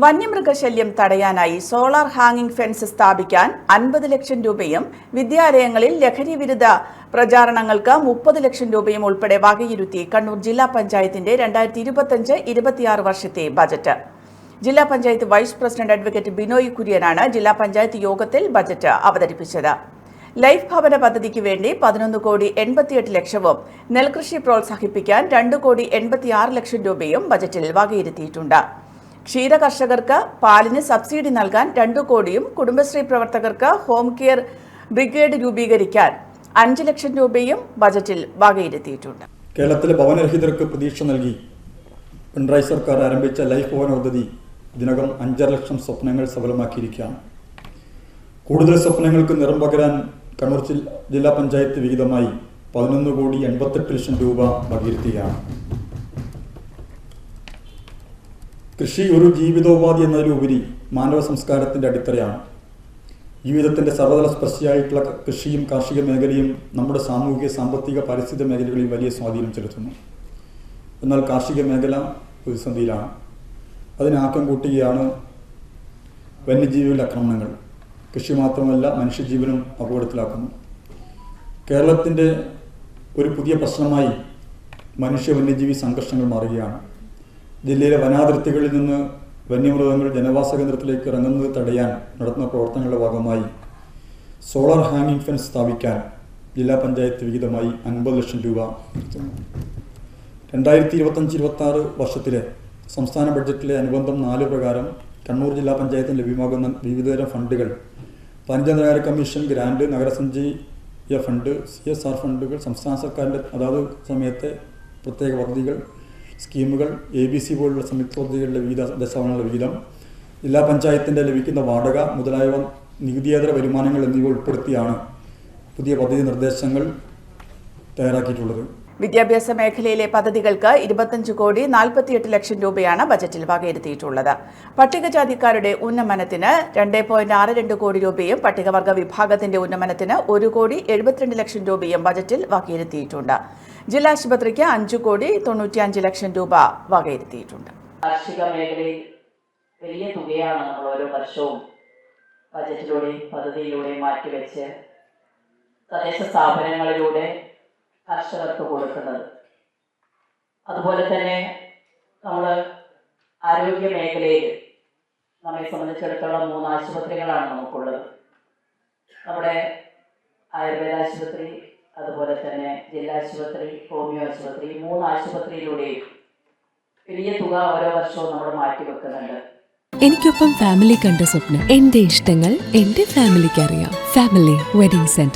വന്യമൃഗശല്യം തടയാനായി solar hanging fence സ്ഥാപിക്കാൻ 50 ലക്ഷം രൂപയും വിദ്യാലയങ്ങളിൽ ലഹരിവിരുദ്ധ പ്രചാരണങ്ങൾക്ക് 30 ലക്ഷം രൂപയും ഉൾപ്പെടെ വകയിരുത്തി കണ്ണൂർ ജില്ലാ പഞ്ചായത്തിന്റെ 2025-26 വർഷത്തെ ബജറ്റ്. ജില്ലാ panchayat vice president advocate Binoy കുര്യനാണ് ജില്ലാ പഞ്ചായത്ത് യോഗത്തിൽ ബജറ്റ് അവതരിപ്പിച്ചത്. ലൈഫ് ഭവന പദ്ധതിക്ക് വേണ്ടി 11,88 ലക്ഷവും നെൽകൃഷി പ്രോത്സാഹിപ്പിക്കാൻ 2,86 ലക്ഷം രൂപയും ബജറ്റിൽ വകയിരുത്തിയിട്ടുണ്ട്. ക്ഷീര കർഷകർക്ക് പാലിന് സബ്സിഡി നൽകാൻ 2 കോടിയും കുടുംബശ്രീ പ്രവർത്തകർക്ക് ഹോം കെയർ ബ്രിഗേഡ് രൂപീകരിക്കാൻ 5 ലക്ഷം രൂപയും ബജറ്റിൽ വകയിരുത്തിയിട്ടുണ്ട്. കേരളത്തിലെ ഭവനരഹിതർക്ക് പ്രതീക്ഷ നൽകി പിണറായി സർക്കാർ ആരംഭിച്ച ലൈഫ് ഭവന പദ്ധതി ഇതിനകം 5.5 ലക്ഷം സ്വപ്നങ്ങൾ സഫലമാക്കിയിരിക്കുകയാണ്. കൂടുതൽ സ്വപ്നങ്ങൾക്ക് നിറം പകരാൻ കണ്ണൂർ ജില്ലാ പഞ്ചായത്ത് വിഹിതമായി 11,88 ലക്ഷം രൂപ വകയിരുത്തുകയാണ്. കൃഷി ഒരു ജീവിതോപാധി എന്നതിലുപരി മാനവ സംസ്കാരത്തിൻ്റെ അടിത്തറയാണ്. ജീവിതത്തിൻ്റെ സർവ്വതല സ്പർശിയായിട്ടുള്ള കൃഷിയും കാർഷിക മേഖലയും നമ്മുടെ സാമൂഹിക, സാമ്പത്തിക, പാരിസ്ഥിതിക മേഖലകളിൽ വലിയ സ്വാധീനം ചെലുത്തുന്നു. എന്നാൽ കാർഷിക മേഖല പ്രതിസന്ധിയിലാണ്. അതിനാക്കം കൂട്ടുകയാണ് വന്യജീവികളുടെ ആക്രമണങ്ങൾ. കൃഷി മാത്രമല്ല, മനുഷ്യജീവനും അപകടത്തിലാക്കുന്നു. കേരളത്തിൻ്റെ ഒരു പുതിയ പ്രശ്നമായി മനുഷ്യ വന്യജീവി സംഘർഷങ്ങൾ മാറുകയാണ്. ജില്ലയിലെ വനാതിർത്തികളിൽ നിന്ന് വന്യമൃഗങ്ങൾ ജനവാസ കേന്ദ്രത്തിലേക്ക് ഇറങ്ങുന്നത് തടയാൻ നടത്തുന്ന പ്രവർത്തനങ്ങളുടെ ഭാഗമായി സോളാർ ഹാങ്ങിംഗ് ഫെൻസ് സ്ഥാപിക്കാൻ ജില്ലാ പഞ്ചായത്ത് വിഹിതമായി 50 ലക്ഷം രൂപ നിർത്തുന്നു. 2025-26 വർഷത്തിലെ സംസ്ഥാന ബഡ്ജറ്റിലെ അനുബന്ധം 4 പ്രകാരം കണ്ണൂർ ജില്ലാ പഞ്ചായത്തിന് ലഭ്യമാകുന്ന വിവിധതരം ഫണ്ടുകൾ പഞ്ചായത്ത് കമ്മീഷൻ ഗ്രാന്റ്, നഗരസഞ്ചയ ഫണ്ട്, CSR ഫണ്ടുകൾ, സംസ്ഥാന സർക്കാരിൻ്റെ അതാത് സമയത്തെ പ്രത്യേക പദ്ധതികൾ, സ്കീമുകൾ, ABC പോലുള്ള സംയുക്ത പദ്ധതികളുടെ വിവിധ ദശാംശങ്ങളുടെ വിഹിതം, ജില്ലാ പഞ്ചായത്തിൻ്റെ ലഭിക്കുന്ന വാടക മുതലായവ, നികുതിയേതര വരുമാനങ്ങൾ എന്നിവ ഉൾപ്പെടുത്തിയാണ് പുതിയ പദ്ധതി നിർദ്ദേശങ്ങൾ തയ്യാറാക്കിയിട്ടുള്ളത്. വിദ്യാഭ്യാസ മേഖലയിലെ പദ്ധതികൾക്ക് 25,48 ലക്ഷം രൂപയാണ് ബജറ്റിൽ വകയിരുത്തിയിട്ടുള്ളത്. പട്ടികജാതിക്കാരുടെ ഉന്നമനത്തിന് 2.62 കോടി രൂപയും പട്ടികവർഗ വിഭാഗത്തിന്റെ ഉന്നമനത്തിന് 1,72 ലക്ഷം രൂപയും ബജറ്റിൽ വകയിരുത്തിയിട്ടുണ്ട്. ജില്ലാ ആശുപത്രിക്ക് 5,95 ലക്ഷം രൂപ വകയിരുത്തിയിട്ടുണ്ട്. കാർഷിക മേഖലയിൽ വലിയ തുകയാണ് നമ്മൾ ഓരോ വർഷവും ബജറ്റിലൂടെയും പദ്ധതിയിലൂടെയും മാറ്റിവെച്ച് തദ്ദേശ സ്ഥാപനങ്ങളിലൂടെ കർഷകർക്ക് കൊടുക്കുന്നത്. അതുപോലെ തന്നെ നമ്മൾ ആരോഗ്യ മേഖലയിൽ നമ്മെ സംബന്ധിച്ചിടത്തോളം 3 ആശുപത്രികളാണ് നമുക്കുള്ളത്. നമ്മുടെ ആയുർവേദ ആശുപത്രി, അതുപോലെ തന്നെ ജില്ലാ ആശുപത്രി, ഹോമിയോ ആശുപത്രി, 3 ആശുപത്രിയിലൂടെയും വലിയ തുക ഓരോ വർഷവും നമ്മൾ മാറ്റിവെക്കുന്നുണ്ട്. എനിക്കൊപ്പം ഫാമിലി കണ്ട സ്വപ്നം. എന്റെ ഇഷ്ടങ്ങൾ എന്റെ ഫാമിലിക്ക് അറിയാം. Family wedding centre.